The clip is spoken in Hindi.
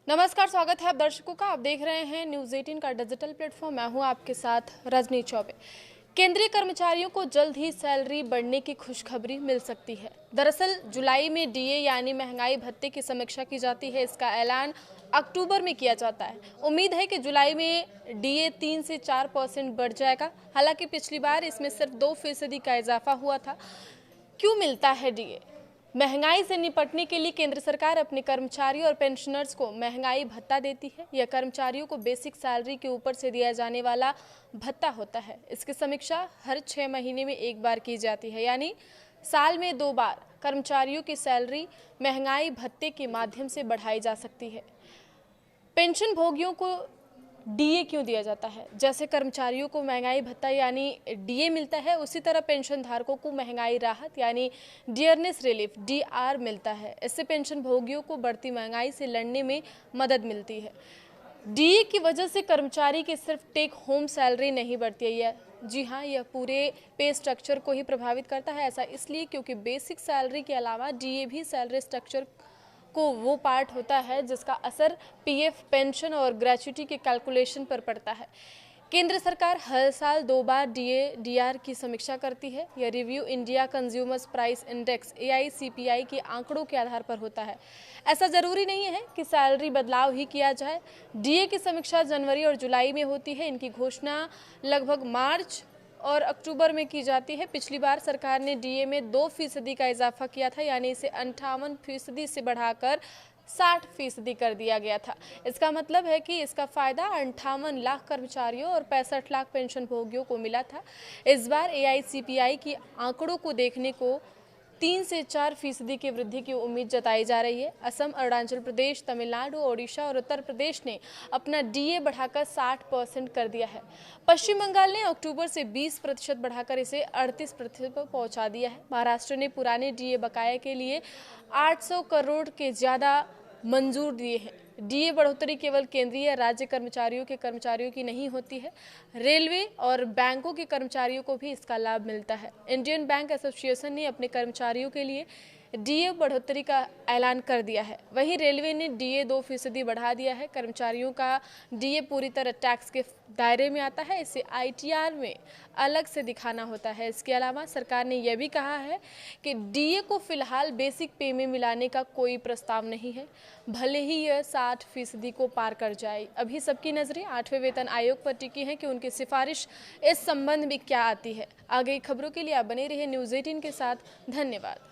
नमस्कार, स्वागत है आप दर्शकों का। आप देख रहे हैं न्यूज़ 18 का डिजिटल प्लेटफॉर्म। मैं हूं आपके साथ रजनी चौबे। केंद्रीय कर्मचारियों को जल्द ही सैलरी बढ़ने की खुशखबरी मिल सकती है। दरअसल जुलाई में डीए यानी महंगाई भत्ते की समीक्षा की जाती है। इसका ऐलान अक्टूबर में किया जाता है। उम्मीद है कि जुलाई में डीए 3 से 4% बढ़ जाएगा। हालांकि पिछली बार इसमें सिर्फ 2% का इजाफा हुआ था। क्यों मिलता है डीए? महंगाई से निपटने के लिए केंद्र सरकार अपने कर्मचारियों और पेंशनर्स को महंगाई भत्ता देती है। यह कर्मचारियों को बेसिक सैलरी के ऊपर से दिया जाने वाला भत्ता होता है। इसकी समीक्षा हर 6 महीने में एक बार की जाती है, यानी साल में 2 बार कर्मचारियों की सैलरी महंगाई भत्ते के माध्यम से बढ़ाई जा सकती है। पेंशन भोगियों को डीए क्यों दिया जाता है? जैसे कर्मचारियों को महंगाई भत्ता यानी डीए मिलता है, उसी तरह पेंशन धारकों को महंगाई राहत यानी डियरनेस रिलीफ डीआर मिलता है। इससे पेंशन भोगियों को बढ़ती महंगाई से लड़ने में मदद मिलती है। डीए की वजह से कर्मचारी की सिर्फ टेक होम सैलरी नहीं बढ़ती है, जी हाँ, यह पूरे पे स्ट्रक्चर को ही प्रभावित करता है। ऐसा इसलिए क्योंकि बेसिक सैलरी के अलावा डीए भी सैलरी स्ट्रक्चर को वो पार्ट होता है जिसका असर पीएफ, पेंशन और ग्रेच्युटी के कैलकुलेशन पर पड़ता है। केंद्र सरकार हर साल 2 बार डीए डीआर की समीक्षा करती है। यह review India consumers price index AICPI के आंकड़ों के आधार पर होता है। ऐसा जरूरी नहीं है कि सैलरी बदलाव ही किया जाए। डीए की समीक्षा जनवरी और जुलाई में होती है। इनकी घोषणा लगभग मार्च और अक्टूबर में की जाती है। पिछली बार सरकार ने डीए में 2% का इजाफा किया था, यानी इसे 58% से बढ़ाकर 60% कर दिया गया था। इसका मतलब है कि इसका फायदा 58 लाख कर्मचारियों और 65 लाख पेंशन भोगियों को मिला था। इस बार AICPI की आंकड़ों को देखने को 3 से 4% की वृद्धि की उम्मीद जताई जा रही है। असम, अरुणाचल प्रदेश, तमिलनाडु, ओडिशा और उत्तर प्रदेश ने अपना डीए बढ़ाकर 60% कर दिया है। पश्चिम बंगाल ने अक्टूबर से 20% बढ़ाकर इसे 38% पर पहुंचा दिया है। महाराष्ट्र ने पुराने डीए बकाये के लिए 800 करोड़ के ज्यादा मंजूर दिए हैं। डीए बढ़ोतरी केवल केंद्रीय राज्य कर्मचारियों की नहीं होती है, रेलवे और बैंकों के कर्मचारियों को भी इसका लाभ मिलता है। इंडियन बैंक एसोसिएशन ने अपने कर्मचारियों के लिए डीए बढ़ोतरी का ऐलान कर दिया है। वहीं रेलवे ने डीए 2% बढ़ा दिया है। कर्मचारियों का डीए पूरी तरह टैक्स के दायरे में आता है। इसे ITR में अलग से दिखाना होता है। इसके अलावा सरकार ने यह भी कहा है कि डीए को फिलहाल बेसिक पे में मिलाने का कोई प्रस्ताव नहीं है, भले ही यह 60% को पार कर जाए। अभी सबकी नजरें 8वें वेतन आयोग पर टिकी हैं कि उनकी सिफारिश इस संबंध में क्या आती है। आगे खबरों के लिए आप बने रहिए न्यूज़ 18 के साथ। धन्यवाद।